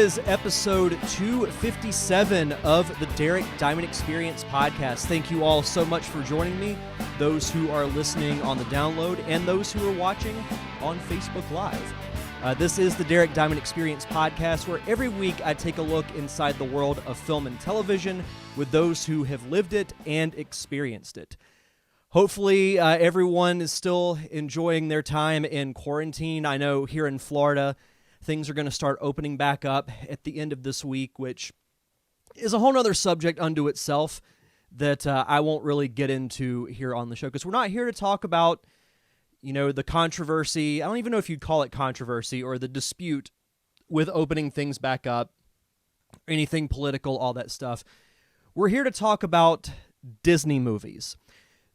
is episode 257 of the Derek Diamond Experience podcast. Thank you all so much for joining me, those who are listening on the download and those who are watching on Facebook Live. This is the Derek Diamond Experience podcast, where every week I take a look inside the world of film and television with those who have lived it and experienced it. Hopefully, everyone is still enjoying their time in quarantine. I know here in Florida, things are going to start opening back up at the end of this week, which is a whole other subject unto itself that I won't really get into here on the show, because we're not here to talk about, the controversy. I don't even know if you'd call it controversy, or the dispute with opening things back up, anything political, all that stuff. We're here to talk about Disney movies.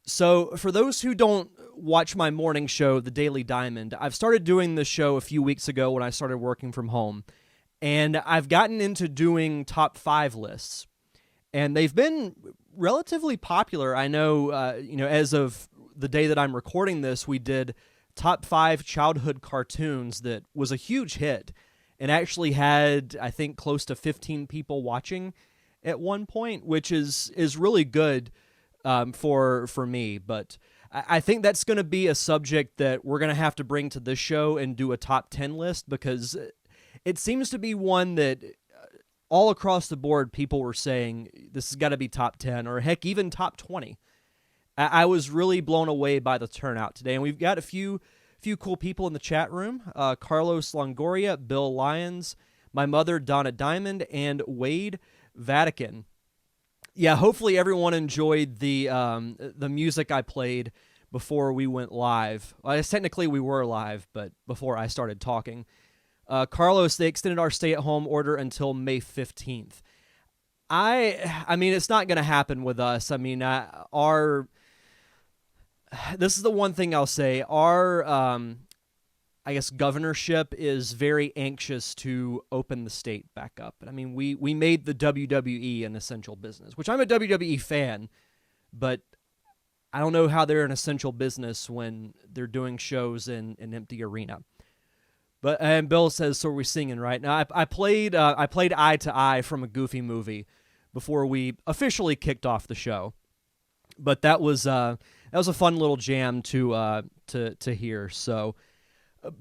So for those who don't watch my morning show, The Daily Diamond, I've started doing this show a few weeks ago when I started working from home, and I've gotten into doing top 5 lists, and they've been relatively popular. I know, as of the day that I'm recording this, we did top 5 childhood cartoons that was a huge hit, and actually had, I think, close to 15 people watching at one point, which is really good. For me, but I think that's going to be a subject that we're going to have to bring to this show and do a top 10 list, because it seems to be one that all across the board people were saying this has got to be top 10, or heck, even top 20. I was really blown away by the turnout today, and we've got a few cool people in the chat room. Carlos Longoria, Bill Lyons, my mother Donna Diamond, and Wade Vatican. Yeah, hopefully everyone enjoyed the music I played before we went live. Well, technically we were live, but before I started talking. Carlos, they extended our stay-at-home order until May 15th. I mean, it's not going to happen with us. I mean, this is the one thing I'll say. Our governorship is very anxious to open the state back up. I mean, we made the WWE an essential business, which I'm a WWE fan, but I don't know how they're an essential business when they're doing shows in an empty arena. But and Bill says, so we're singing right now. I played Eye to Eye from a Goofy movie before we officially kicked off the show, but that was a fun little jam to hear. So.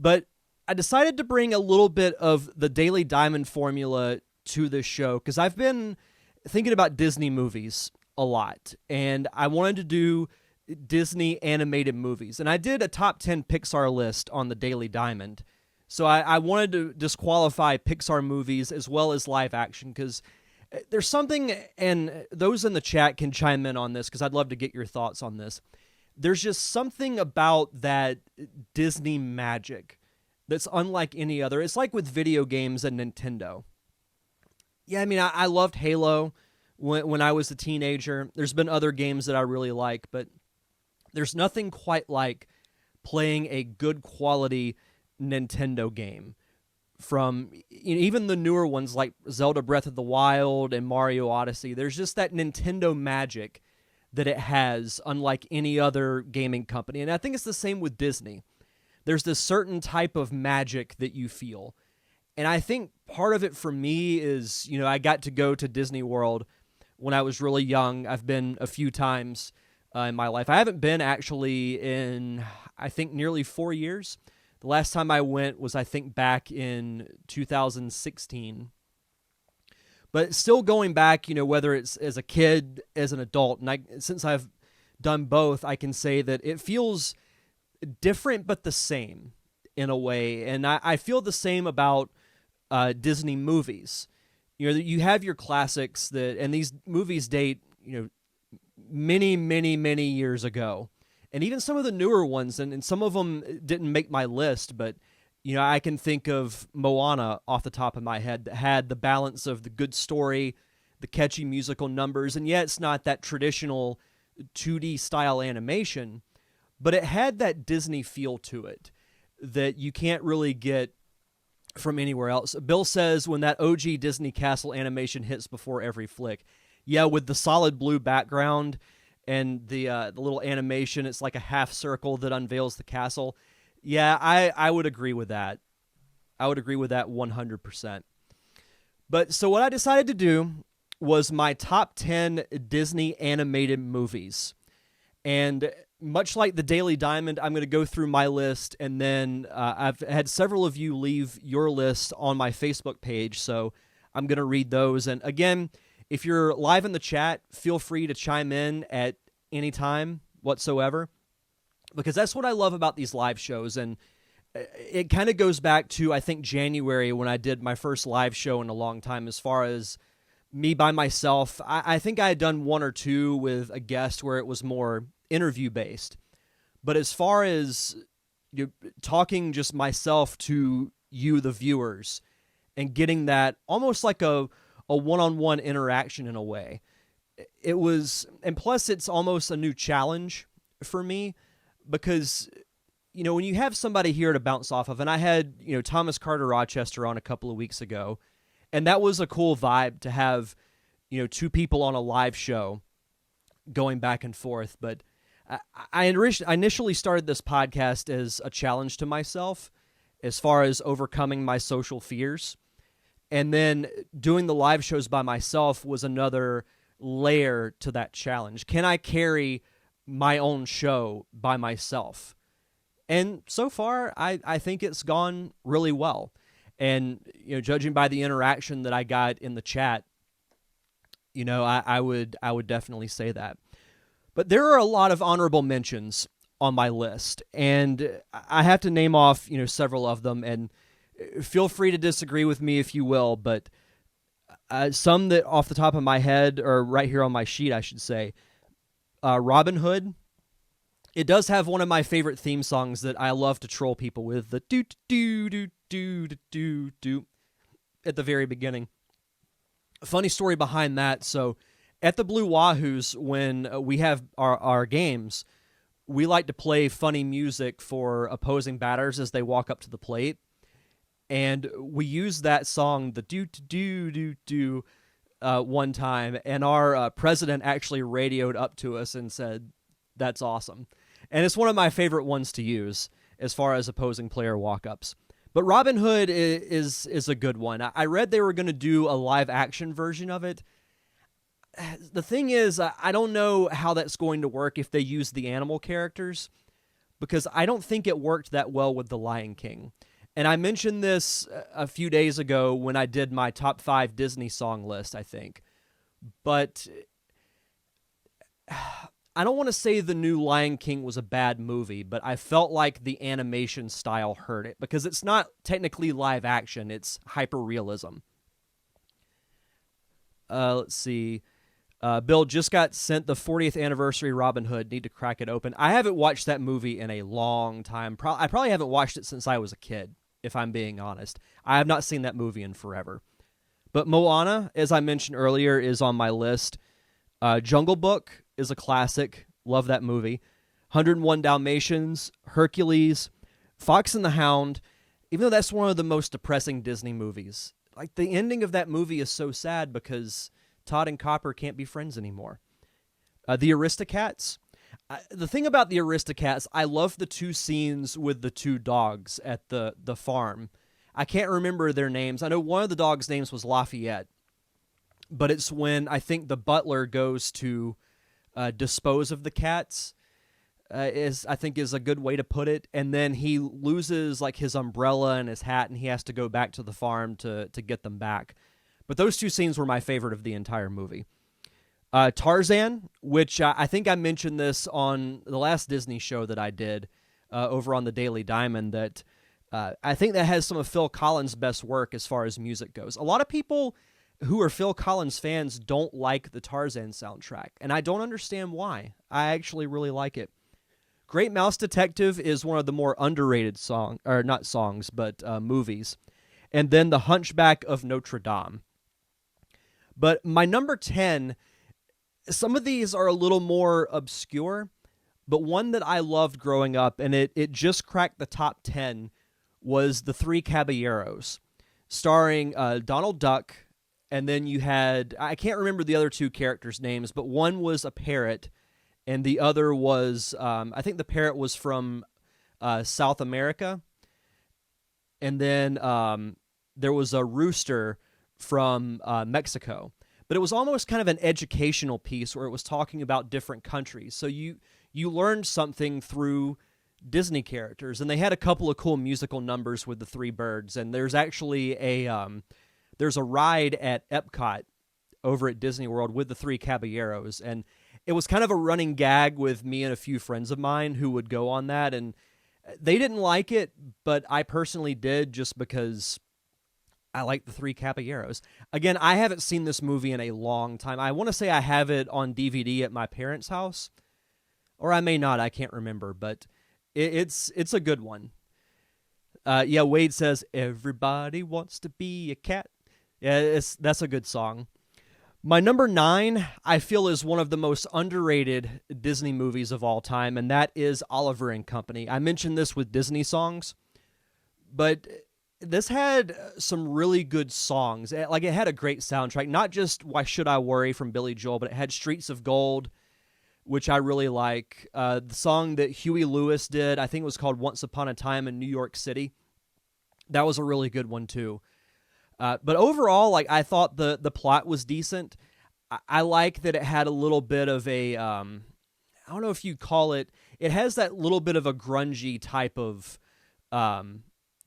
But I decided to bring a little bit of the Daily Diamond formula to this show, because I've been thinking about Disney movies a lot, and I wanted to do Disney animated movies. And I did a top 10 Pixar list on the Daily Diamond, so I wanted to disqualify Pixar movies as well as live action, because there's something, and those in the chat can chime in on this, because I'd love to get your thoughts on this. There's just something about that Disney magic that's unlike any other. It's like with video games and Nintendo. Yeah, I mean, I loved Halo when I was a teenager. There's been other games that I really like, but there's nothing quite like playing a good quality Nintendo game. From even the newer ones like Zelda Breath of the Wild and Mario Odyssey, there's just that Nintendo magic that it has, unlike any other gaming company. And I think it's the same with Disney. There's this certain type of magic that you feel. And I think part of it for me is, I got to go to Disney World when I was really young. I've been a few times in my life. I haven't been actually in, I think, nearly 4 years. The last time I went was, I think, back in 2016. But still going back, whether it's as a kid, as an adult, and since I've done both, I can say that it feels different but the same in a way. And I feel the same about Disney movies. You have your classics, and these movies date, many, many, many years ago. And even some of the newer ones, and some of them didn't make my list, but I can think of Moana off the top of my head that had the balance of the good story, the catchy musical numbers, and it's not that traditional 2D style animation, but it had that Disney feel to it that you can't really get from anywhere else. Bill says when that OG Disney Castle animation hits before every flick. Yeah, with the solid blue background and the little animation, it's like a half circle that unveils the castle. Yeah, I would agree with that. I would agree with that 100%. But so what I decided to do was my top 10 Disney animated movies. And much like the Daily Diamond, I'm going to go through my list, and then I've had several of you leave your list on my Facebook page, so I'm going to read those. And again, if you're live in the chat, feel free to chime in at any time whatsoever, because that's what I love about these live shows. And it kind of goes back to, I think, January when I did my first live show in a long time, as far as me by myself. I think I had done one or two with a guest where it was more interview based. But as far as talking just myself to you, the viewers, and getting that almost like a one-on-one interaction in a way, it was, and plus it's almost a new challenge for me, because when you have somebody here to bounce off of, and I had, Thomas Carter Rochester on a couple of weeks ago, and that was a cool vibe to have, two people on a live show going back and forth. But I initially started this podcast as a challenge to myself as far as overcoming my social fears. And then doing the live shows by myself was another layer to that challenge. Can I carry my own show by myself? And so far, I think it's gone really well. And, judging by the interaction that I got in the chat, I would definitely say that. But there are a lot of honorable mentions on my list, and I have to name off, several of them, and feel free to disagree with me if you will, but some that off the top of my head, or right here on my sheet, I should say, Robin Hood. It does have one of my favorite theme songs that I love to troll people with, the do do do do do do do at the very beginning. A funny story behind that. So at the Blue Wahoos, when we have our games, we like to play funny music for opposing batters as they walk up to the plate. And we used that song, the do do do do, one time, and our president actually radioed up to us and said, "That's awesome." And it's one of my favorite ones to use as far as opposing player walk-ups. But Robin Hood is a good one. I read they were going to do a live-action version of it. The thing is, I don't know how that's going to work if they use the animal characters, because I don't think it worked that well with The Lion King. And I mentioned this a few days ago when I did my top 5 Disney song list, I think. But I don't want to say the new Lion King was a bad movie, but I felt like the animation style hurt it, because it's not technically live action, it's hyper-realism. Let's see. Bill just got sent the 40th anniversary Robin Hood. Need to crack it open. I haven't watched that movie in a long time. I probably haven't watched it since I was a kid, if I'm being honest. I have not seen that movie in forever. But Moana, as I mentioned earlier, is on my list. Jungle Book is a classic. Love that movie. 101 Dalmatians, Hercules, Fox and the Hound, even though that's one of the most depressing Disney movies. Like, the ending of that movie is so sad because Todd and Copper can't be friends anymore. The Aristocats. The thing about the Aristocats, I love the two scenes with the two dogs at the farm. I can't remember their names. I know one of the dogs' names was Lafayette, but it's when I think the butler goes to dispose of the cats, is a good way to put it. And then he loses like his umbrella and his hat, and he has to go back to the farm to get them back. But those two scenes were my favorite of the entire movie. Tarzan, which I think I mentioned this on the last Disney show that I did over on the Daily Diamond, that I think that has some of Phil Collins' best work as far as music goes. A lot of people who are Phil Collins fans don't like the Tarzan soundtrack, and I don't understand why. I actually really like it. Great Mouse Detective is one of the more underrated movies. And then The Hunchback of Notre Dame. But my number 10, some of these are a little more obscure, but one that I loved growing up, and it just cracked the top 10, was The Three Caballeros, starring Donald Duck, and then you had, I can't remember the other two characters' names, but one was a parrot, and the other was, I think the parrot was from South America, and then there was a rooster from Mexico. But it was almost kind of an educational piece where it was talking about different countries. So you learned something through Disney characters, and they had a couple of cool musical numbers with the three birds. And there's actually there's a ride at Epcot over at Disney World with the three caballeros, and it was kind of a running gag with me and a few friends of mine who would go on that, and they didn't like it, but I personally did, just because I like the three caballeros. Again, I haven't seen this movie in a long time. I want to say I have it on DVD at my parents' house, or I may not. I can't remember, but it's a good one. Yeah, Wade says, "Everybody wants to be a cat." Yeah, that's a good song. My number 9, I feel, is one of the most underrated Disney movies of all time, and that is Oliver and Company. I mentioned this with Disney songs, but this had some really good songs. Like, it had a great soundtrack, not just Why Should I Worry from Billy Joel, but it had Streets of Gold, which I really like. The song that Huey Lewis did, I think it was called Once Upon a Time in New York City. That was a really good one, too. But overall, like, I thought the plot was decent. I like that it had a little bit of a, I don't know if you'd call it, it has that little bit of a grungy type of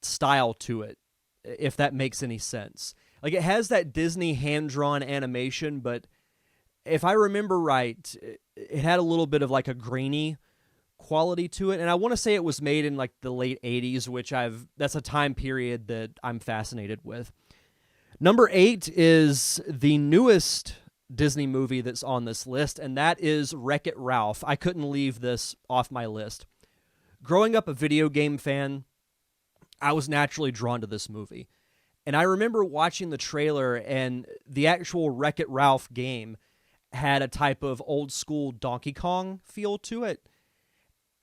style to it, if that makes any sense. Like, it has that Disney hand-drawn animation, but if I remember right, it had a little bit of like a grainy quality to it. And I want to say it was made in like the late 80s, which that's a time period that I'm fascinated with. Number 8 is the newest Disney movie that's on this list, and that is Wreck-It Ralph. I couldn't leave this off my list. Growing up a video game fan, I was naturally drawn to this movie. And I remember watching the trailer, and the actual Wreck-It Ralph game had a type of old school Donkey Kong feel to it.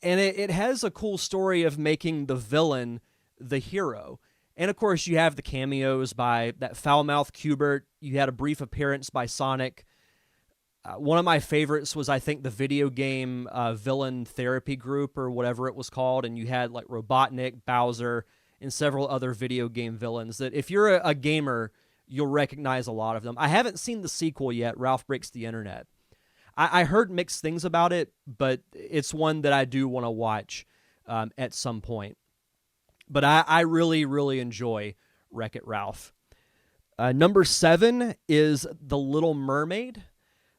And it has a cool story of making the villain the hero. And, of course, you have the cameos by that foul-mouthed Q*bert. You had a brief appearance by Sonic. One of my favorites was, I think, the video game villain therapy group, or whatever it was called. And you had, like, Robotnik, Bowser, and several other video game villains that, if you're a gamer, you'll recognize a lot of them. I haven't seen the sequel yet, Ralph Breaks the Internet. I heard mixed things about it, but it's one that I do want to watch at some point. But I really, really enjoy Wreck-It Ralph. Number 7 is The Little Mermaid.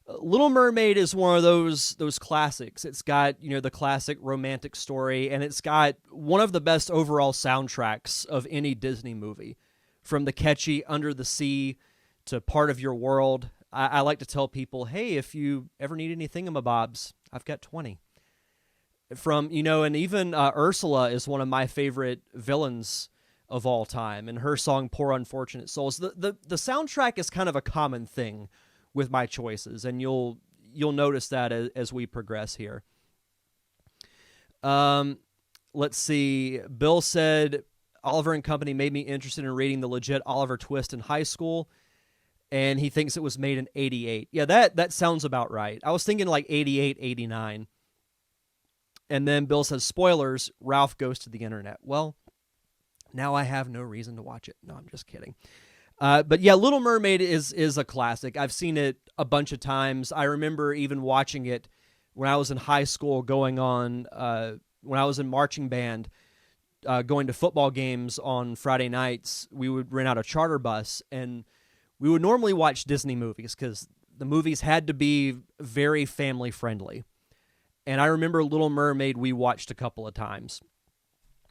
Little Mermaid is one of those classics. It's got, the classic romantic story, and it's got one of the best overall soundtracks of any Disney movie. From the catchy Under the Sea to Part of Your World. I like to tell people, hey, if you ever need any thingamabobs, I've got 20. From, and even Ursula is one of my favorite villains of all time, and her song Poor Unfortunate Souls. The soundtrack is kind of a common thing with my choices, and you'll notice that as we progress here. Let's see. Bill said Oliver and Company made me interested in reading the legit Oliver Twist in high school, and he thinks it was made in 88. Yeah, that sounds about right. I was thinking like 88, 89. And then Bill says, spoilers, Ralph goes to the internet. Well, now I have no reason to watch it. No, I'm just kidding. But yeah, Little Mermaid is a classic. I've seen it a bunch of times. I remember even watching it when I was in high school, when I was in marching band, going to football games on Friday nights. We would rent out a charter bus, and we would normally watch Disney movies because the movies had to be very family friendly. And I remember Little Mermaid we watched a couple of times.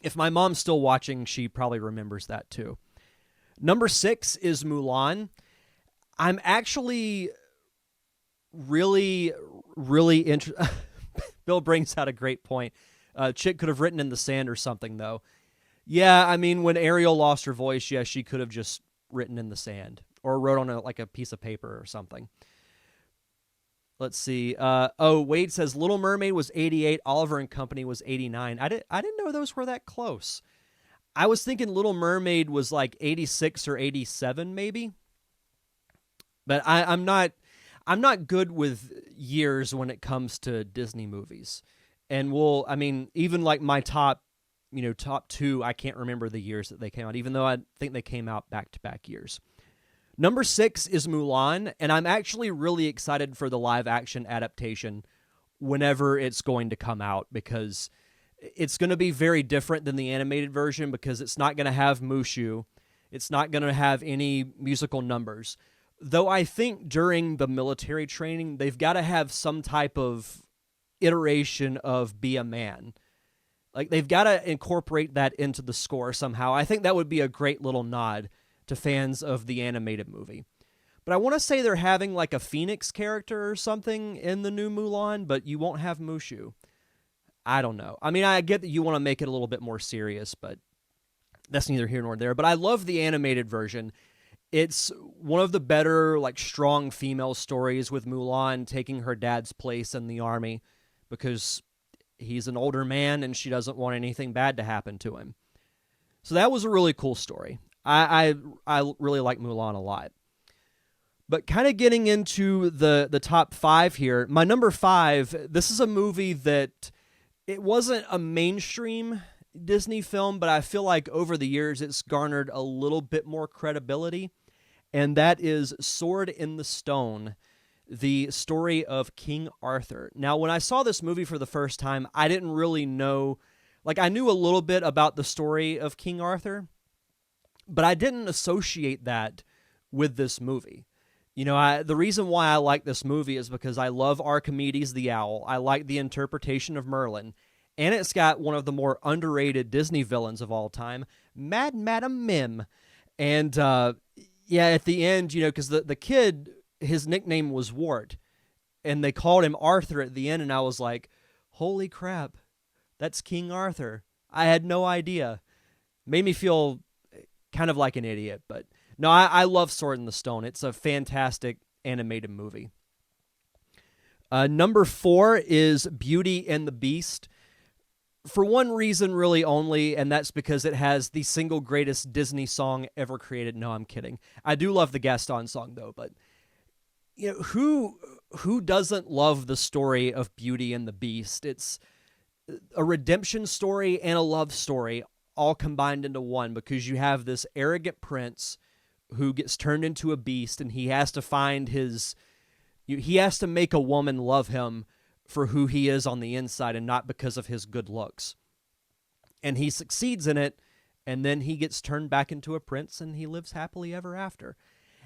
If my mom's still watching, she probably remembers that too. Number 6 is Mulan. I'm actually really, really interested. Bill brings out a great point. Chick could have written in the sand or something, though. Yeah, I mean, when Ariel lost her voice, yeah, she could have just written in the sand or wrote on a piece of paper or something. Let's see. Wade says Little Mermaid was 88. Oliver and Company was 89. I didn't know those were that close. I was thinking Little Mermaid was like 86 or 87, maybe. But I'm not good with years when it comes to Disney movies. And even like my top 2, I can't remember the years that they came out, even though I think they came out back-to-back years. Number 6 is Mulan, and I'm actually really excited for the live action adaptation whenever it's going to come out, because it's going to be very different than the animated version, because it's not going to have Mushu. It's not going to have any musical numbers. Though I think during the military training, they've got to have some type of iteration of Be a Man. Like, they've got to incorporate that into the score somehow. I think that would be a great little nod to fans of the animated movie. But I want to say they're having like a Phoenix character or something in the new Mulan, but you won't have Mushu. I don't know. I mean, I get that you want to make it a little bit more serious, but that's neither here nor there. But I love the animated version. It's one of the better, like, strong female stories, with Mulan taking her dad's place in the army because he's an older man and she doesn't want anything bad to happen to him. So that was a really cool story. I really like Mulan a lot. But kind of getting into the top 5 here, my number 5, this is a movie that it wasn't a mainstream Disney film, but I feel like over the years it's garnered a little bit more credibility, and that is Sword in the Stone, the story of King Arthur. Now, when I saw this movie for the first time, I didn't really know, like, I knew a little bit about the story of King Arthur, but I didn't associate that with this movie. You know, the reason why I like this movie is because I love Archimedes the Owl. I like the interpretation of Merlin. And it's got one of the more underrated Disney villains of all time, Mad Madam Mim. And, yeah, at the end, you know, because the kid, his nickname was Wart, and they called him Arthur at the end, and I was like, holy crap, that's King Arthur. I had no idea. Made me feel kind of like an idiot, but no, I love Sword in the Stone. It's a fantastic animated movie. Number 4 is Beauty and the Beast. For one reason, really only, and that's because it has the single greatest Disney song ever created. No, I'm kidding. I do love the Gaston song, though, but you know, who doesn't love the story of Beauty and the Beast? It's a redemption story and a love story all combined into one, because you have this arrogant prince who gets turned into a beast, and he has to find he has to make a woman love him for who he is on the inside and not because of his good looks. And he succeeds in it, and then he gets turned back into a prince, and he lives happily ever after.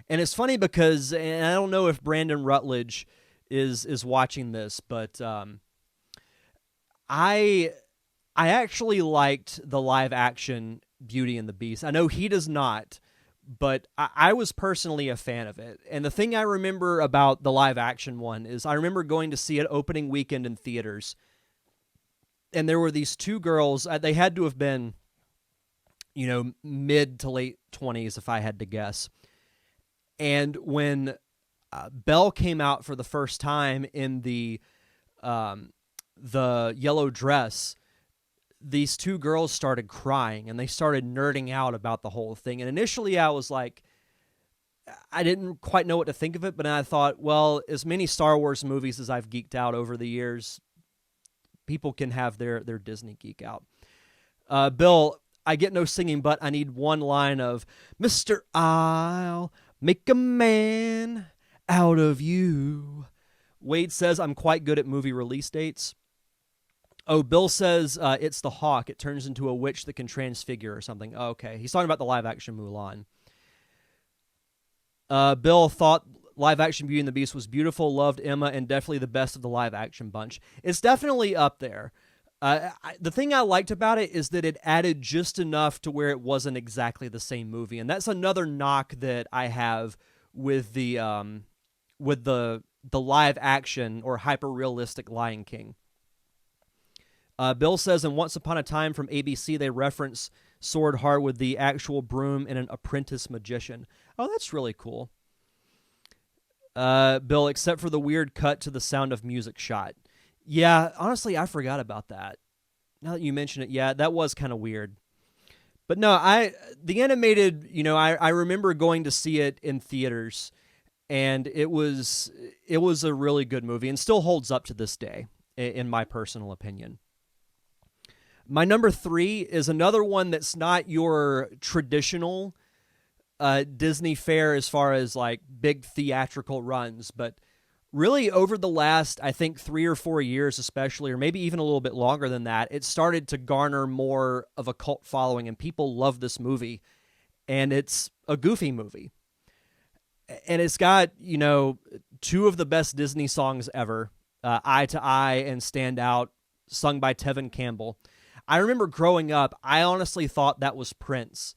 And it's funny because, and I don't know if Brandon Rutledge is watching this, but I actually liked the live action Beauty and the Beast. I know he does not, but I was personally a fan of it. And the thing I remember about the live action one is I remember going to see it opening weekend in theaters. And there were these 2 girls. They had to have been, you know, mid to late 20s, if I had to guess. And when Belle came out for the first time in the yellow dress, these 2 girls started crying, and they started nerding out about the whole thing. And initially I was like, I didn't quite know what to think of it, but then I thought, well, as many Star Wars movies as I've geeked out over the years, people can have their Disney geek out. Bill, I get no singing, but I need one line of, Mr. I'll make a man out of you. Wade says I'm quite good at movie release dates. Oh, Bill says it's the hawk. It turns into a witch that can transfigure or something. Oh, okay. He's talking about the live-action Mulan. Bill thought live-action Beauty and the Beast was beautiful, loved Emma, and definitely the best of the live-action bunch. It's definitely up there. The thing I liked about it is that it added just enough to where it wasn't exactly the same movie, and that's another knock that I have with the live-action or hyper-realistic Lion King. Bill says, in Once Upon a Time from ABC, they reference Sword Hard with the actual broom and an apprentice magician. Oh, that's really cool. Bill, except for the weird cut to the Sound of Music shot. Yeah, honestly, I forgot about that. Now that you mention it, yeah, that was kind of weird. But no, the animated, you know, I remember going to see it in theaters, and it was a really good movie and still holds up to this day, in my personal opinion. My number 3 is another one that's not your traditional Disney fare as far as like big theatrical runs, but really over the last, I think, 3 or 4 years especially, or maybe even a little bit longer than that, it started to garner more of a cult following, and people love this movie. And it's a Goofy movie. And it's got, two of the best Disney songs ever, Eye to Eye and Stand Out, sung by Tevin Campbell. I remember growing up, I honestly thought that was Prince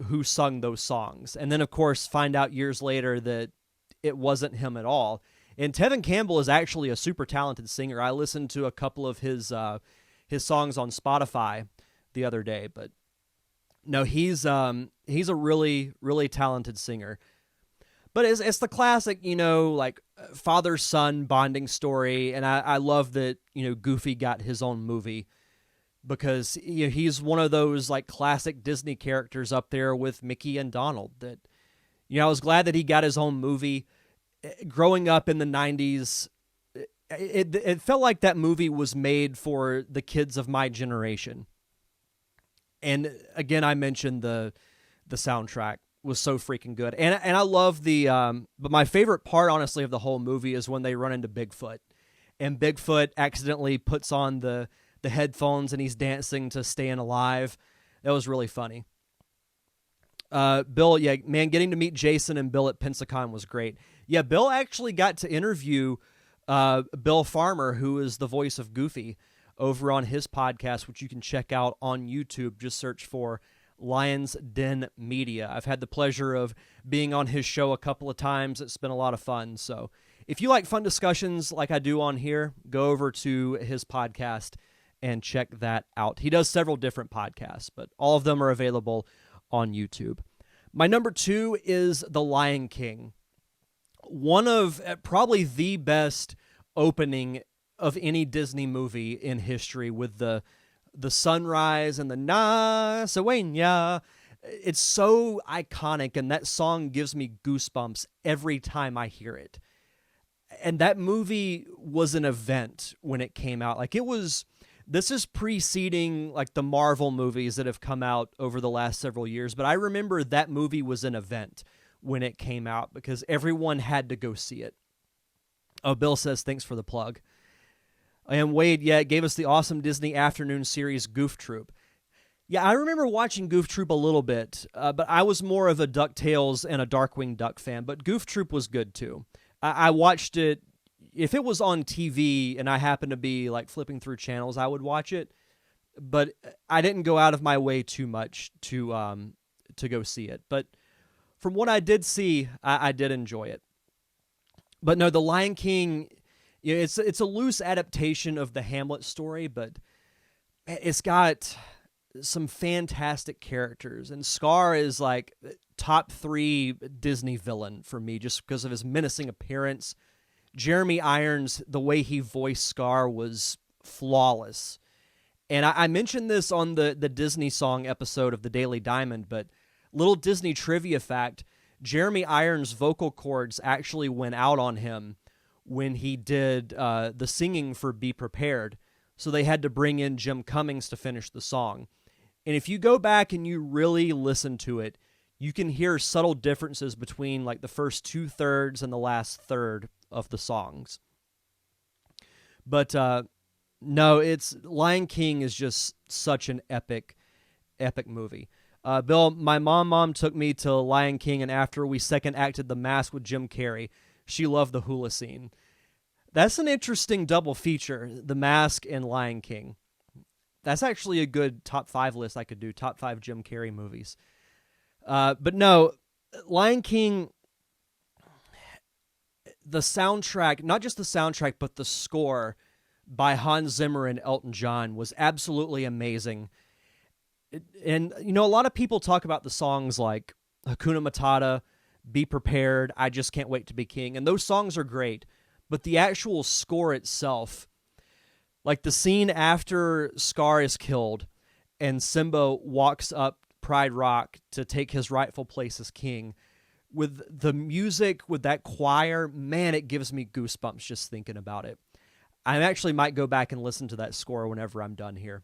who sung those songs. And then, of course, find out years later that it wasn't him at all. And Tevin Campbell is actually a super talented singer. I listened to a couple of his songs on Spotify the other day, but no, he's a really, really talented singer. But it's the classic, like father-son bonding story, and I love that, Goofy got his own movie because he's one of those like classic Disney characters up there with Mickey and Donald that, I was glad that he got his own movie. Growing up in the 90s, it felt like that movie was made for the kids of my generation. And again, I mentioned the soundtrack was so freaking good. And I love but my favorite part, honestly, of the whole movie is when they run into Bigfoot. And Bigfoot accidentally puts on the headphones and he's dancing to Staying Alive. That was really funny. Bill, yeah, man, getting to meet Jason and Bill at Pensacon was great. Yeah, Bill actually got to interview Bill Farmer, who is the voice of Goofy, over on his podcast, which you can check out on YouTube. Just search for Lions Den Media. I've had the pleasure of being on his show a couple of times. It's been a lot of fun. So if you like fun discussions like I do on here, go over to his podcast and check that out. He does several different podcasts, but all of them are available on YouTube. My number 2 is The Lion King. One of probably the best opening of any Disney movie in history, with the sunrise and the Na Sawenya. It's so iconic, and that song gives me goosebumps every time I hear it. And that movie was an event when it came out. Like this is preceding like the Marvel movies that have come out over the last several years, but I remember that movie was an event when it came out because everyone had to go see it. Oh, Bill says, thanks for the plug. And Wade, yeah, it gave us the awesome Disney afternoon series Goof Troop. Yeah, I remember watching Goof Troop a little bit, but I was more of a DuckTales and a Darkwing Duck fan, but Goof Troop was good too. I watched it. If it was on TV and I happened to be like flipping through channels, I would watch it, but I didn't go out of my way too much to go see it. But from what I did see, I did enjoy it. But no, The Lion King, it's a loose adaptation of the Hamlet story, but it's got some fantastic characters, and Scar is like top 3 Disney villain for me just because of his menacing appearance. Jeremy Irons, the way he voiced Scar was flawless. And I mentioned this on the Disney Song episode of the Daily Diamond, but little Disney trivia fact, Jeremy Irons' vocal cords actually went out on him when he did the singing for Be Prepared, so they had to bring in Jim Cummings to finish the song. And if you go back and you really listen to it, you can hear subtle differences between like the first 2/3 and the last third of the songs. But no, it's Lion King is just such an epic movie. Bill, my mom took me to Lion King, and after we second acted The Mask with Jim Carrey, she loved the hula scene. That's an interesting double feature, The Mask and Lion King. That's actually a good top 5 list I could do, top 5 Jim Carrey movies. But no, Lion King, the soundtrack, not just the soundtrack, but the score by Hans Zimmer and Elton John was absolutely amazing. And, a lot of people talk about the songs like Hakuna Matata, Be Prepared, I Just Can't Wait to Be King, and those songs are great. But the actual score itself, like the scene after Scar is killed and Simba walks up Pride Rock to take his rightful place as king, with the music, with that choir, man, it gives me goosebumps just thinking about it. I actually might go back and listen to that score whenever I'm done here.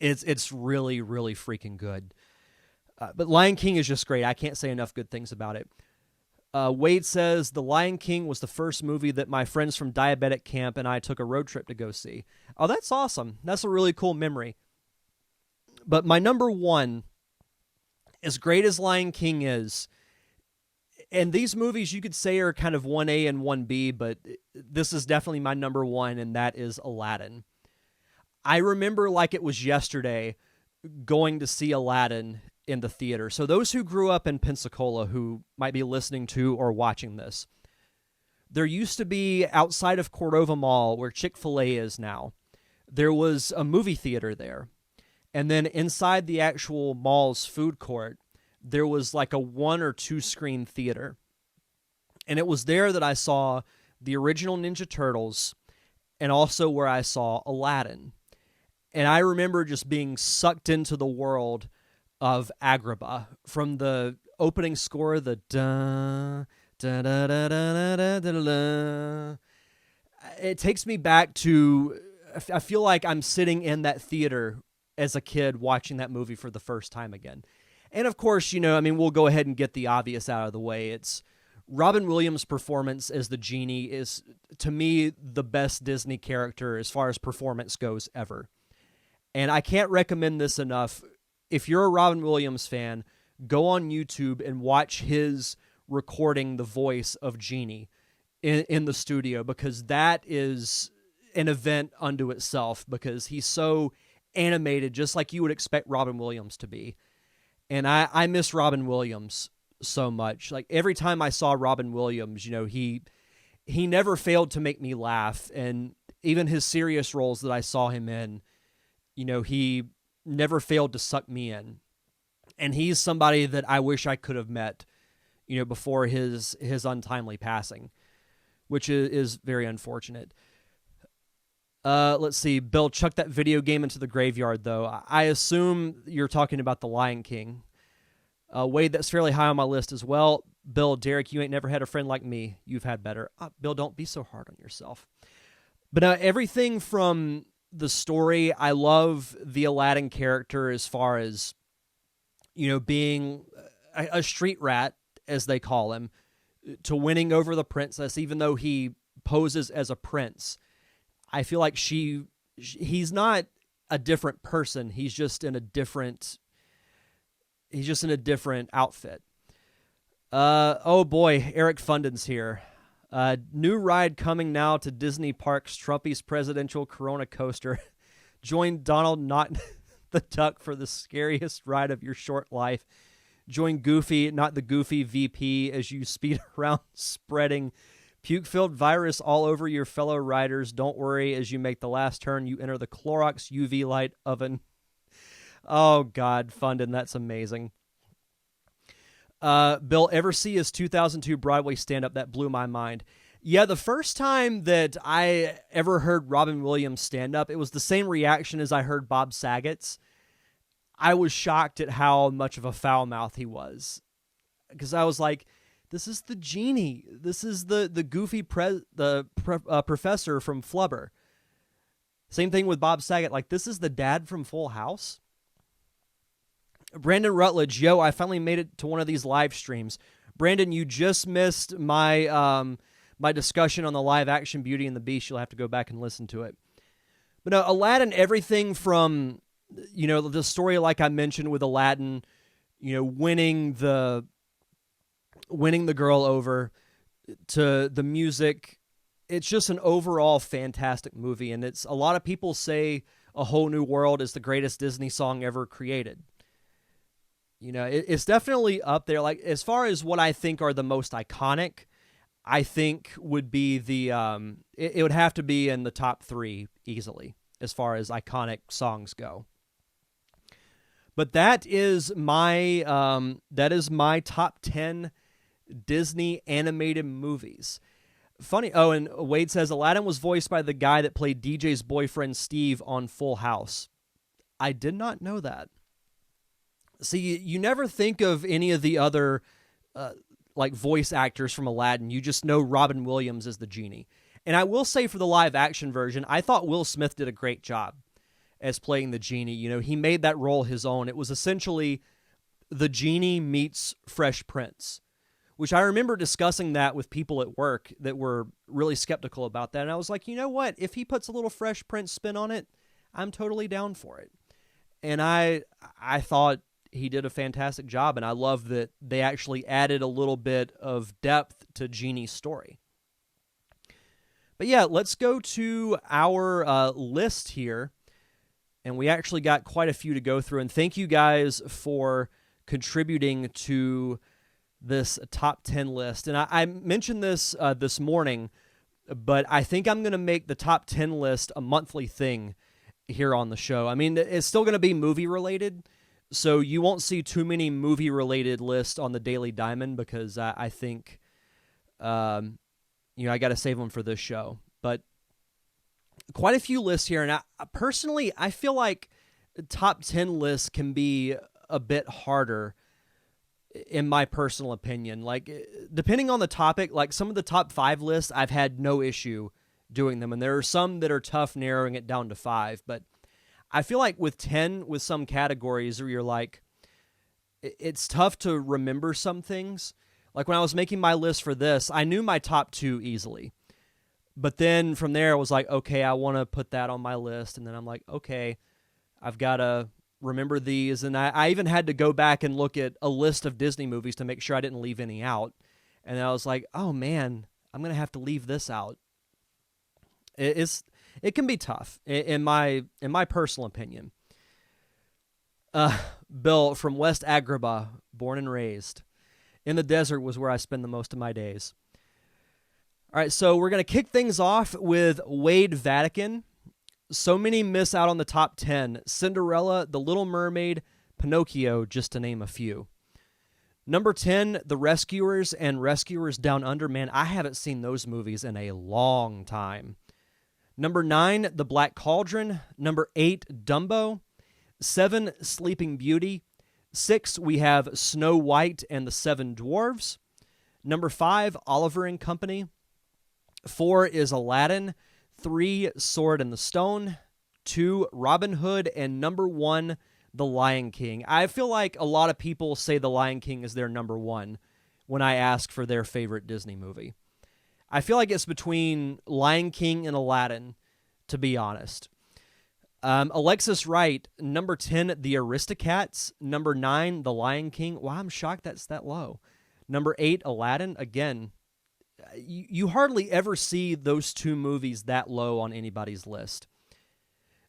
It's really, really freaking good. But Lion King is just great. I can't say enough good things about it. Wade says, The Lion King was the first movie that my friends from Diabetic Camp and I took a road trip to go see. Oh, that's awesome. That's a really cool memory. But my number one, as great as Lion King is, and these movies you could say are kind of 1A and 1B, but this is definitely my number one, and that is Aladdin. I remember like it was yesterday going to see Aladdin in the theater. So those who grew up in Pensacola who might be listening to or watching this, there used to be outside of Cordova Mall, where Chick-fil-A is now, there was a movie theater there. And then inside the actual mall's food court, there was like a 1 or 2 screen theater. And it was there that I saw the original Ninja Turtles and also where I saw Aladdin. And I remember just being sucked into the world of Agrabah, from the opening score, the da da da da da da da da. It takes me back to, I feel like I'm sitting in that theater as a kid watching that movie for the first time again. And of course, we'll go ahead and get the obvious out of the way. It's Robin Williams' performance as the genie is, to me, the best Disney character as far as performance goes ever. And I can't recommend this enough. If you're a Robin Williams fan, go on YouTube and watch his recording the voice of Genie in the studio, because that is an event unto itself, because he's so animated, just like you would expect Robin Williams to be. And I miss Robin Williams so much. Like every time I saw Robin Williams, he never failed to make me laugh. And even his serious roles that I saw him in, he never failed to suck me in. And he's somebody that I wish I could have met, before his untimely passing, which is very unfortunate. Let's see. Bill, chuck that video game into the graveyard, though. I assume you're talking about The Lion King. Wade, that's fairly high on my list as well. Bill, Derek, you ain't never had a friend like me. You've had better. Bill, don't be so hard on yourself. But everything from the story, I love the Aladdin character as far as, being a street rat, as they call him, to winning over the princess, even though he poses as a prince. I feel like he's not a different person. He's just in a different outfit. Oh boy, Eric Fundin's here. New ride coming now to Disney Parks, Trumpy's presidential Corona coaster. Join Donald Not the Duck for the scariest ride of your short life. Join Goofy, not the Goofy VP, as you speed around spreading puke-filled virus all over your fellow riders. Don't worry, as you make the last turn, you enter the Clorox UV light oven. Oh, God, Fundin, that's amazing. Bill, ever see his 2002 Broadway stand-up? That blew my mind. Yeah, the first time that I ever heard Robin Williams stand up, it was the same reaction as I heard Bob Saget's. I was shocked at how much of a foul mouth he was, because I was like, this is the genie. This is the goofy professor from Flubber. Same thing with Bob Saget. Like, this is the dad from Full House. Brandon Rutledge, yo, I finally made it to one of these live streams. Brandon, you just missed my my discussion on the live action Beauty and the Beast. You'll have to go back and listen to it. But no, Aladdin, everything from, the story like I mentioned with Aladdin, winning the girl over, to the music, it's just an overall fantastic movie. And it's, a lot of people say A Whole New World is the greatest Disney song ever created. It's definitely up there. Like, as far as what I think are the most iconic, I think would be the, it would have to be in the top 3 easily, as far as iconic songs go. But that is my top 10 Disney animated movies. Funny. Oh, and Wade says Aladdin was voiced by the guy that played DJ's boyfriend Steve on Full House. I did not know that. See, you never think of any of the other like voice actors from Aladdin. You just know Robin Williams as the genie. And I will say, for the live action version, I thought Will Smith did a great job as playing the genie. He made that role his own. It was essentially The Genie meets Fresh Prince, which I remember discussing that with people at work that were really skeptical about that. And I was like, you know what? If he puts a little Fresh Prince spin on it, I'm totally down for it. And I thought he did a fantastic job, and I love that they actually added a little bit of depth to Genie's story. But yeah, let's go to our list here. And we actually got quite a few to go through. And thank you guys for contributing to this top 10 list. And I mentioned this this morning, but I think I'm going to make the top 10 list a monthly thing here on the show. I mean, it's still going to be movie related, so you won't see too many movie related lists on the Daily Diamond because I think, I got to save them for this show. But quite a few lists here, and I feel like top 10 lists can be a bit harder in my personal opinion. Like, depending on the topic, like some of the top 5 lists, I've had no issue doing them, and there are some that are tough narrowing it down to 5, but I feel like with 10, with some categories where you're like, it's tough to remember some things. Like when I was making my list for this, I knew my top 2 easily. But then from there, I was like, okay, I want to put that on my list. And then I'm like, okay, I've got to remember these. And I even had to go back and look at a list of Disney movies to make sure I didn't leave any out. And I was like, oh man, I'm going to have to leave this out. It can be tough in my personal opinion. Bill from West Agrabah, born and raised in the desert, was where I spend the most of my days. All right, so we're going to kick things off with Wade Vatican. So many miss out on the top 10. Cinderella, The Little Mermaid, Pinocchio, just to name a few. Number 10, The Rescuers and Rescuers Down Under. Man, I haven't seen those movies in a long time. Number 9, The Black Cauldron. Number 8, Dumbo. 7, Sleeping Beauty. 6, we have Snow White and the Seven Dwarfs. Number 5, Oliver and Company. 4 is Aladdin. 3, Sword in the Stone. 2, Robin Hood. And number 1, The Lion King. I feel like a lot of people say The Lion King is their number 1 when I ask for their favorite Disney movie. I feel like it's between Lion King and Aladdin, to be honest. Alexis Wright, number 10, The Aristocats. Number 9, The Lion King. Wow, I'm shocked that's that low. Number 8, Aladdin. Again, you hardly ever see those 2 movies that low on anybody's list.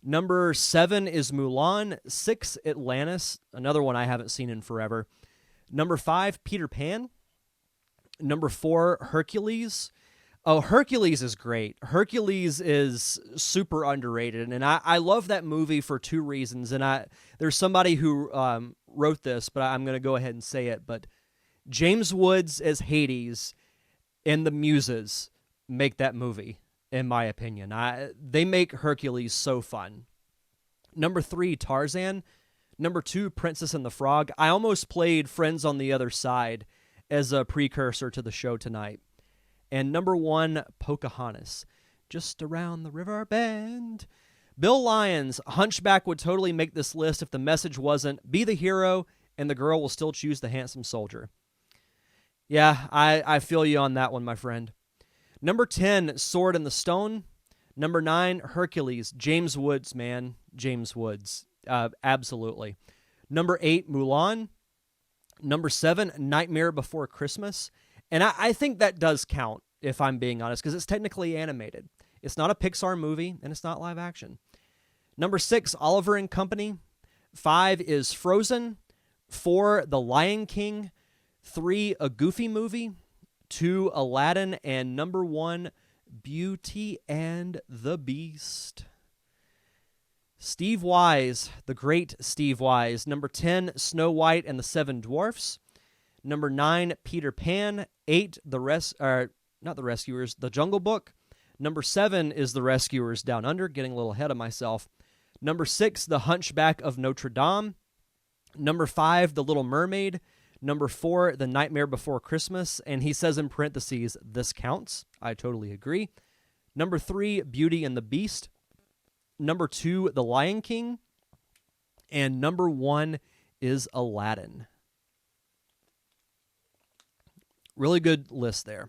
Number 7 is Mulan. 6, Atlantis. Another one I haven't seen in forever. Number 5, Peter Pan. Number 4, Hercules. Oh, Hercules is great. Hercules is super underrated, and I love that movie for 2 reasons. And there's somebody who wrote this, but I'm going to go ahead and say it. But James Woods as Hades and the Muses make that movie, in my opinion. They make Hercules so fun. Number 3, Tarzan. Number 2, Princess and the Frog. I almost played Friends on the Other Side as a precursor to the show tonight. And number 1, Pocahontas. Just around the river bend. Bill Lyons, Hunchback would totally make this list if the message wasn't, be the hero, and the girl will still choose the handsome soldier. Yeah, I feel you on that one, my friend. Number 10, Sword in the Stone. Number 9, Hercules. James Woods, man. James Woods. Absolutely. Number 8, Mulan. Number 7, Nightmare Before Christmas. And I think that does count, if I'm being honest, because it's technically animated. It's not a Pixar movie, and it's not live action. Number 6, Oliver and Company. 5 is Frozen. 4, The Lion King. 3, a Goofy movie. 2, Aladdin. And number 1, Beauty and the Beast. Steve Wise, the great Steve Wise. Number 10, Snow White and the Seven Dwarfs. Number 9, Peter Pan. 8, The Jungle Book. Number 7 is The Rescuers Down Under, getting a little ahead of myself. Number 6, The Hunchback of Notre Dame. Number 5, The Little Mermaid. Number 4, The Nightmare Before Christmas. And he says in parentheses, this counts. I totally agree. Number 3, Beauty and the Beast. Number 2, The Lion King. And number 1 is Aladdin. Really good list there.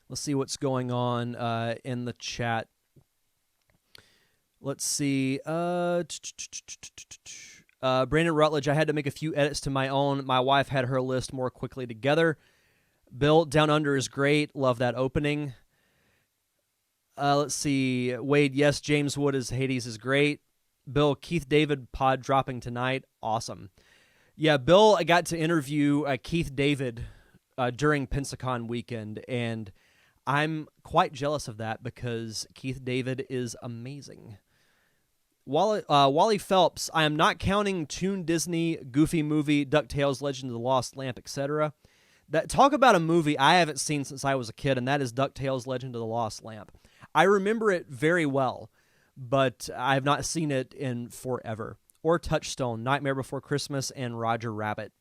Let's see what's going on in the chat. Let's see. Brandon Rutledge, I had to make a few edits to my own. My wife had her list more quickly together. Bill, Down Under is great. Love that opening. Let's see. Wade, yes, James Wood as Hades is great. Bill, Keith David pod dropping tonight. Awesome. Yeah, Bill, I got to interview Keith David during Pensacon weekend, and I'm quite jealous of that because Keith David is amazing. Wally Phelps, I am not counting Toon Disney, Goofy Movie, DuckTales, Legend of the Lost Lamp, etc. Talk about a movie I haven't seen since I was a kid, and that is DuckTales, Legend of the Lost Lamp. I remember it very well, but I have not seen it in forever. Or Touchstone, Nightmare Before Christmas, and Roger Rabbit.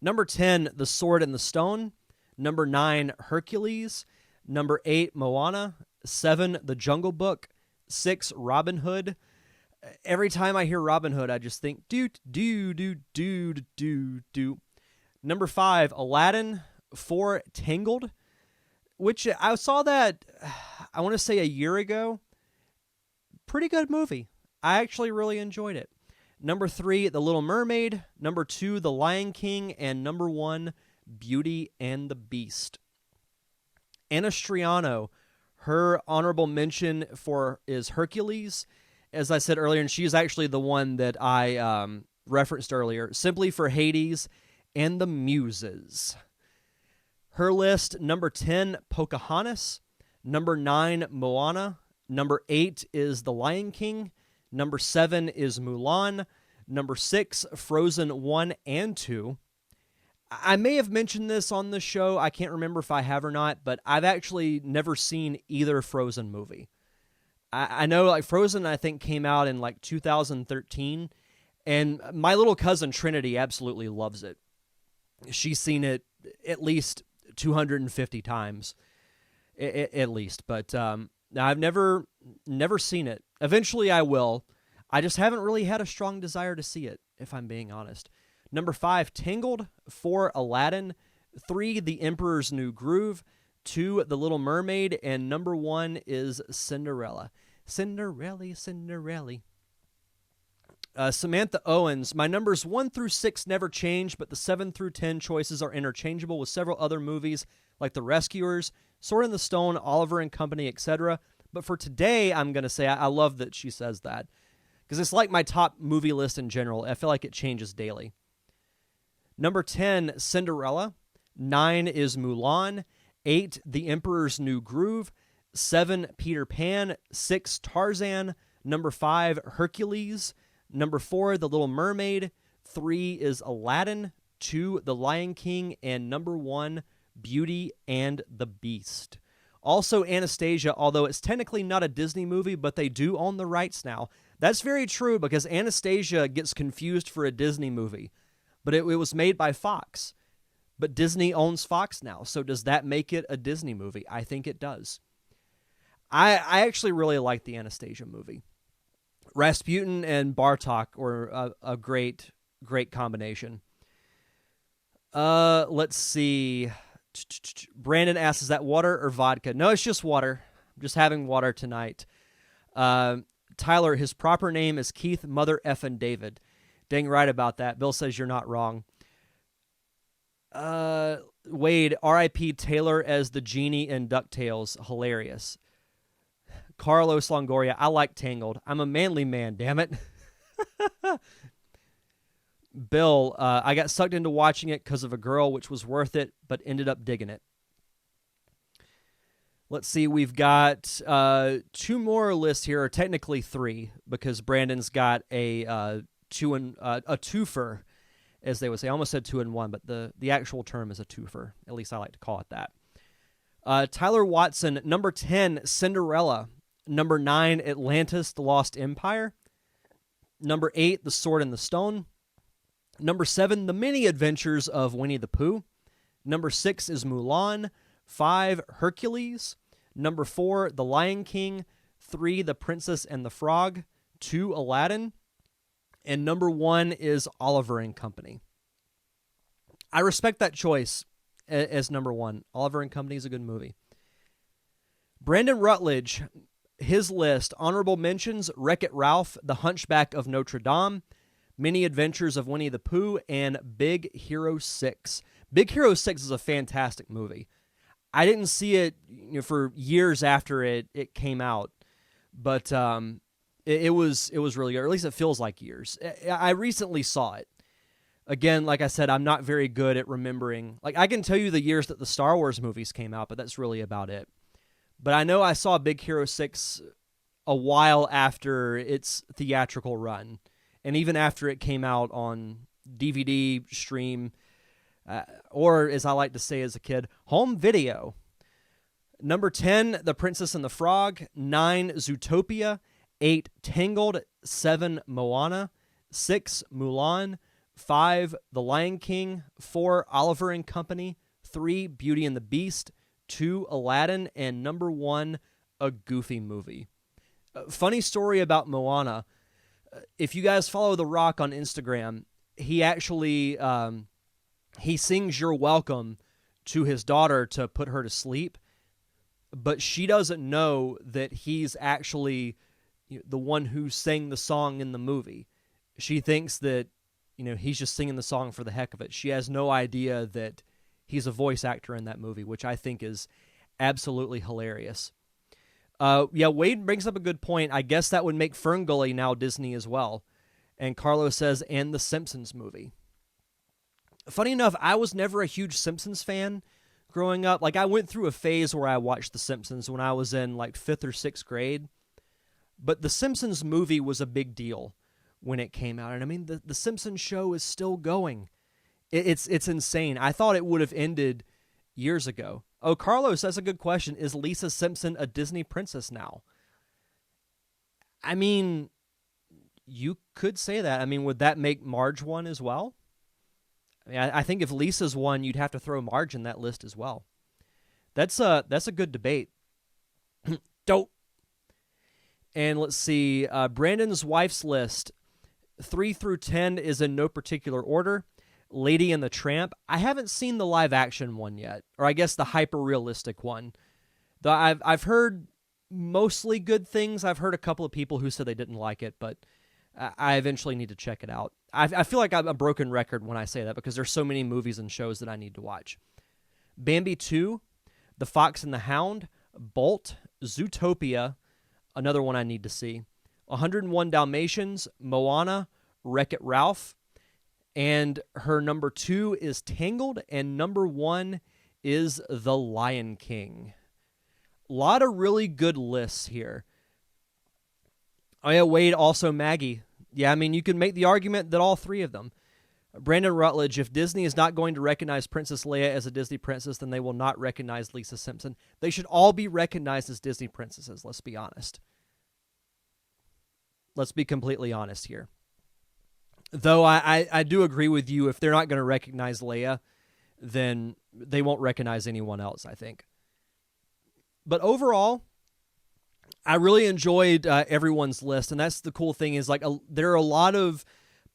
Number 10, The Sword and the Stone. Number 9, Hercules. Number 8, Moana. 7, The Jungle Book. 6, Robin Hood. Every time I hear Robin Hood, I just think, do. Number 5, Aladdin. 4, Tangled, which I saw that, I want to say a year ago. Pretty good movie. I actually really enjoyed it. Number 3, The Little Mermaid. Number 2, The Lion King. And number 1, Beauty and the Beast. Anna Striano, her honorable mention is Hercules, as I said earlier, and she's actually the one that I referenced earlier, simply for Hades and the Muses. Her list, number 10, Pocahontas. Number 9, Moana. Number 8 is The Lion King. Number 7 is Mulan. Number 6, Frozen 1 and 2. I may have mentioned this on the show. I can't remember if I have or not, but I've actually never seen either Frozen movie. I know like Frozen, I think, came out in like 2013, and my little cousin Trinity absolutely loves it. She's seen it at least 250 times, at least. But I've never seen it. Eventually I will. I just haven't really had a strong desire to see it, if I'm being honest. Number 5, Tangled. 4, Aladdin. 3, The Emperor's New Groove. 2, The Little Mermaid. And number 1 is Cinderella. Cinderella. Samantha Owens, my numbers 1 through 6 never change, but the 7 through 10 choices are interchangeable with several other movies like The Rescuers, Sword in the Stone, Oliver and Company, etc. But for today, I'm going to say I love that she says that, because it's like my top movie list in general. I feel like it changes daily. Number 10, Cinderella. 9 is Mulan. 8, The Emperor's New Groove. 7, Peter Pan. 6, Tarzan. Number 5, Hercules. Number 4, The Little Mermaid. 3 is Aladdin. 2, The Lion King. And number 1, Beauty and the Beast. Also, Anastasia, although it's technically not a Disney movie, but they do own the rights now. That's very true, because Anastasia gets confused for a Disney movie. But it was made by Fox. But Disney owns Fox now, so does that make it a Disney movie? I think it does. I actually really like the Anastasia movie. Rasputin and Bartok were a great combination. Let's see. Brandon asks, is that water or vodka? No, it's just water. I'm just having water tonight. Tyler, his proper name is Keith Mother Effin David. Dang right about that. Bill says you're not wrong. Wade, R.I.P. Taylor as the genie in DuckTales. Hilarious. Carlos Longoria, I like Tangled. I'm a manly man, damn it. Bill, I got sucked into watching it because of a girl, which was worth it, but ended up digging it. Let's see, we've got 2 more lists here, or technically 3, because Brandon's got a twofer, as they would say. I almost said 2 in 1, but the actual term is a twofer. At least I like to call it that. Tyler Watson, number 10, Cinderella. Number 9, Atlantis, The Lost Empire. Number 8, The Sword and the Stone. Number 7, The Many Adventures of Winnie the Pooh. Number 6 is Mulan. 5, Hercules. Number 4, The Lion King. 3, The Princess and the Frog. 2, Aladdin. And number 1 is Oliver and Company. I respect that choice as number one. Oliver and Company is a good movie. Brandon Rutledge, his list, honorable mentions, Wreck-It Ralph, The Hunchback of Notre Dame, Many Adventures of Winnie the Pooh, and Big Hero 6. Big Hero 6 is a fantastic movie. I didn't see it for years after it came out, but it was really good, or at least it feels like years. I recently saw it. Again, like I said, I'm not very good at remembering. Like, I can tell you the years that the Star Wars movies came out, but that's really about it. But I know I saw Big Hero 6 a while after its theatrical run, and even after it came out on DVD, stream, or as I like to say as a kid, home video. Number 10, The Princess and the Frog. 9, Zootopia. 8, Tangled. 7, Moana. 6, Mulan. 5, The Lion King. 4, Oliver and Company. 3, Beauty and the Beast. 2, Aladdin. And number 1, A Goofy Movie. Funny story about Moana. If you guys follow The Rock on Instagram, he actually he sings You're Welcome to his daughter to put her to sleep, but she doesn't know that he's actually the one who sang the song in the movie. She thinks that he's just singing the song for the heck of it. She has no idea that he's a voice actor in that movie, which I think is absolutely hilarious. Wade brings up a good point. I guess that would make Ferngully now Disney as well. And Carlos says, and the Simpsons movie. Funny enough, I was never a huge Simpsons fan growing up. Like, I went through a phase where I watched The Simpsons when I was in like 5th or 6th grade. But the Simpsons movie was a big deal when it came out. And I mean, the Simpsons show is still going. It's insane. I thought it would have ended years ago. Oh, Carlos, that's a good question. Is Lisa Simpson a Disney princess now? I mean, you could say that. I mean, would that make Marge one as well? I mean, I think if Lisa's one, you'd have to throw Marge in that list as well. That's a good debate. Dope. And let's see, Brandon's wife's list, 3 through 10 is in no particular order. Lady and the Tramp. I haven't seen the live action one yet, or I guess the hyper realistic one. Though I've heard mostly good things. I've heard a couple of people who said they didn't like it, but I eventually need to check it out. I feel like I'm a broken record when I say that because there's so many movies and shows that I need to watch. Bambi 2, The Fox and the Hound, Bolt, Zootopia, another one I need to see. 101 Dalmatians, Moana, Wreck-It Ralph, and her number 2 is Tangled, and number 1 is The Lion King. A lot of really good lists here. Oh yeah, Wade, also Maggie. Yeah, I mean, you can make the argument that all 3 of them. Brandon Rutledge, if Disney is not going to recognize Princess Leia as a Disney princess, then they will not recognize Lisa Simpson. They should all be recognized as Disney princesses, let's be honest. Let's be completely honest here. Though I do agree with you, if they're not going to recognize Leia, then they won't recognize anyone else, I think. But overall, I really enjoyed everyone's list, and that's the cool thing is like there are a lot of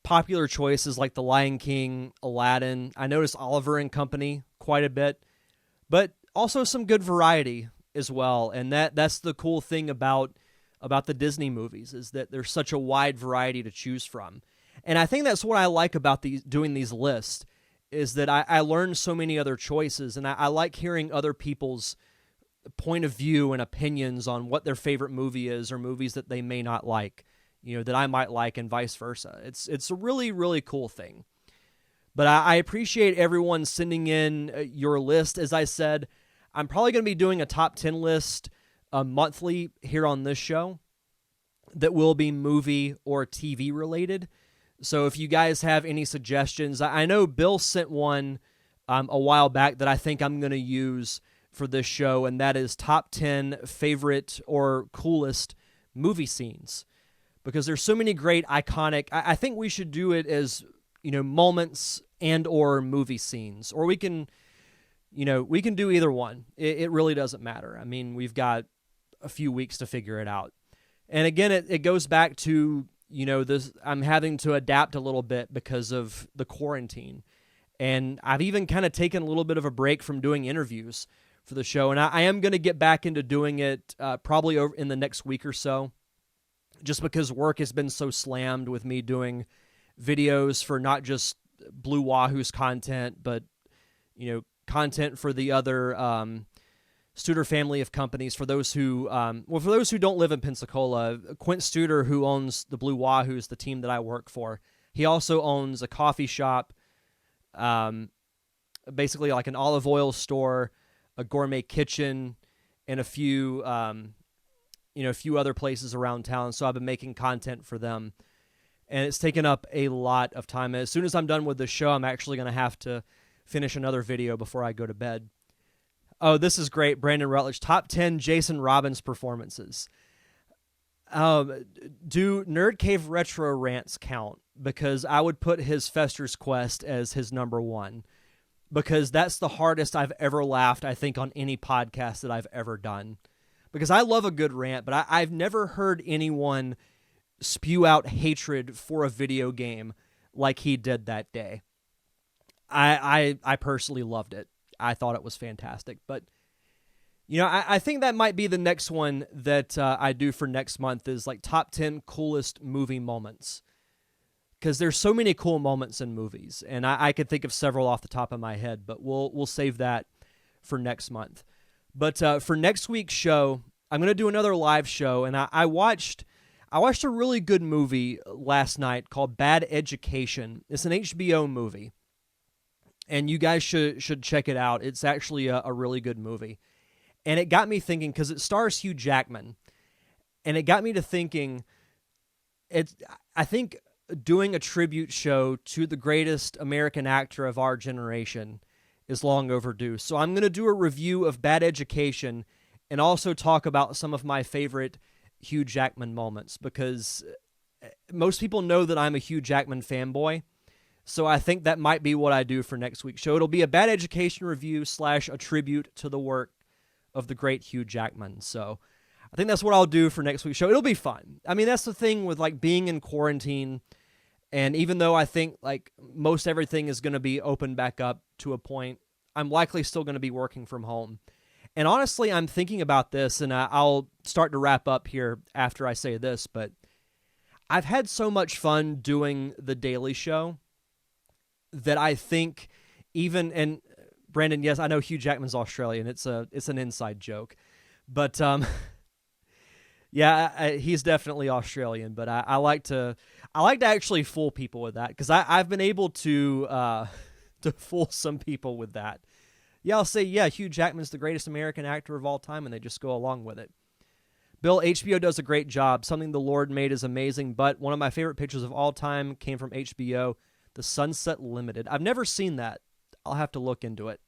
popular choices like The Lion King, Aladdin. I noticed Oliver and Company quite a bit, but also some good variety as well. And that's the cool thing about the Disney movies is that there's such a wide variety to choose from. And I think that's what I like about doing these lists is that I learn so many other choices, and I like hearing other people's point of view and opinions on what their favorite movie is or movies that they may not like, that I might like and vice versa. It's a really, really cool thing. But I appreciate everyone sending in your list. As I said, I'm probably going to be doing a top 10 list monthly here on this show that will be movie or TV related. So if you guys have any suggestions, I know Bill sent one a while back that I think I'm going to use for this show, and that is top 10 favorite or coolest movie scenes. Because there's so many great iconic, I think we should do it as, moments and or movie scenes. Or we can do either one. It really doesn't matter. I mean, we've got a few weeks to figure it out. And again, it goes back to, this. I'm having to adapt a little bit because of the quarantine. And I've even kind of taken a little bit of a break from doing interviews for the show. And I am going to get back into doing it probably over in the next week or so, just because work has been so slammed with me doing videos for not just Blue Wahoo's content, but, content for the other Studer family of companies. For those who, for those who don't live in Pensacola, Quint Studer, who owns the Blue Wahoos, the team that I work for, he also owns a coffee shop, basically like an olive oil store, a gourmet kitchen, and a few, a few other places around town. So I've been making content for them, and it's taken up a lot of time. As soon as I'm done with the show, I'm actually going to have to finish another video before I go to bed. Oh, this is great. Brandon Rutledge, top 10 Jason Robbins performances. Do Nerd Cave Retro rants count? Because I would put his Fester's Quest as his number one, because that's the hardest I've ever laughed, I think, on any podcast that I've ever done. Because I love a good rant, but I've never heard anyone spew out hatred for a video game like he did that day. I personally loved it. I thought it was fantastic. But, I think that might be the next one that I do for next month, is like top 10 coolest movie moments. Because there's so many cool moments in movies, and I could think of several off the top of my head, but we'll save that for next month. But for next week's show, I'm going to do another live show, and I watched a really good movie last night called Bad Education. It's an HBO movie, and you guys should check it out. It's actually a really good movie. And it got me thinking, because it stars Hugh Jackman, and it got me to thinking, I think doing a tribute show to the greatest American actor of our generation is long overdue. So I'm going to do a review of Bad Education and also talk about some of my favorite Hugh Jackman moments, because most people know that I'm a Hugh Jackman fanboy. So I think that might be what I do for next week's show. It'll be a Bad Education review / a tribute to the work of the great Hugh Jackman. So I think that's what I'll do for next week's show. It'll be fun. I mean, that's the thing with like being in quarantine. And even though I think like most everything is going to be open back up to a point, I'm likely still going to be working from home. And honestly, I'm thinking about this, and I'll start to wrap up here after I say this, but I've had so much fun doing The Daily Show that I think even, and Brandon, yes, I know Hugh Jackman's Australian. It's an inside joke, but yeah, he's definitely Australian. But I like to actually fool people with that, because I've been able to fool some people with that. Yeah, I'll say, yeah, Hugh Jackman's the greatest American actor of all time, and they just go along with it. Bill, HBO does a great job. Something the Lord made is amazing, but one of my favorite pictures of all time came from HBO, The Sunset Limited. I've never seen that. I'll have to look into it.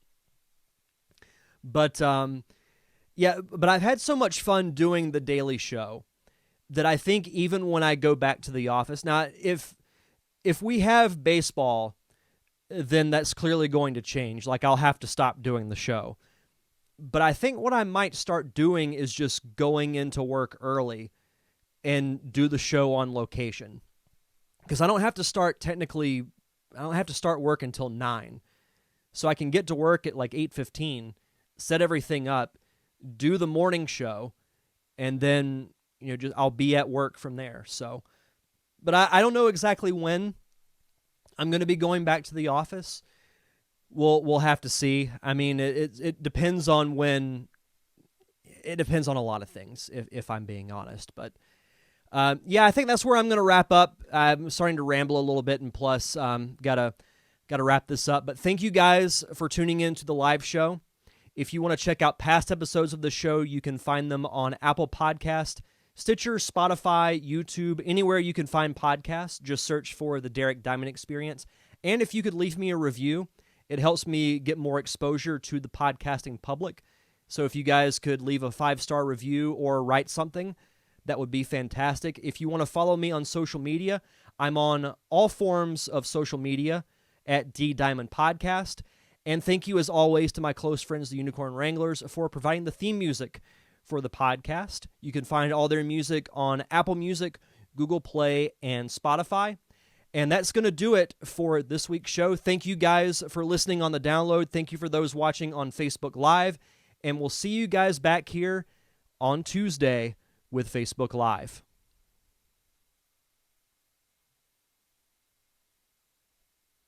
But, yeah, but I've had so much fun doing The Daily Show that I think even when I go back to the office, now, if we have baseball, then that's clearly going to change. Like, I'll have to stop doing the show. But I think what I might start doing is just going into work early and do the show on location. Because I don't have to start work until 9. So I can get to work at like 8:15, set everything up, do the morning show, and then, I'll be at work from there. So, but I don't know exactly when I'm going to be going back to the office. We'll have to see. I mean, it depends on when. It depends on a lot of things, if I'm being honest. But yeah, I think that's where I'm going to wrap up. I'm starting to ramble a little bit, and plus, gotta wrap this up. But thank you guys for tuning in to the live show. If you want to check out past episodes of the show, you can find them on Apple Podcast, Stitcher, Spotify, YouTube, anywhere you can find podcasts. Just search for The Derek Diamond Experience. And if you could leave me a review, it helps me get more exposure to the podcasting public. So if you guys could leave a 5-star review or write something, that would be fantastic. If you want to follow me on social media, I'm on all forms of social media at D Diamond Podcast. And thank you, as always, to my close friends, the Unicorn Wranglers, for providing the theme music for the podcast. You can find all their music on Apple Music, Google Play, and Spotify. And that's going to do it for this week's show. Thank you guys for listening on the download. Thank you for those watching on Facebook Live. And we'll see you guys back here on Tuesday with Facebook Live.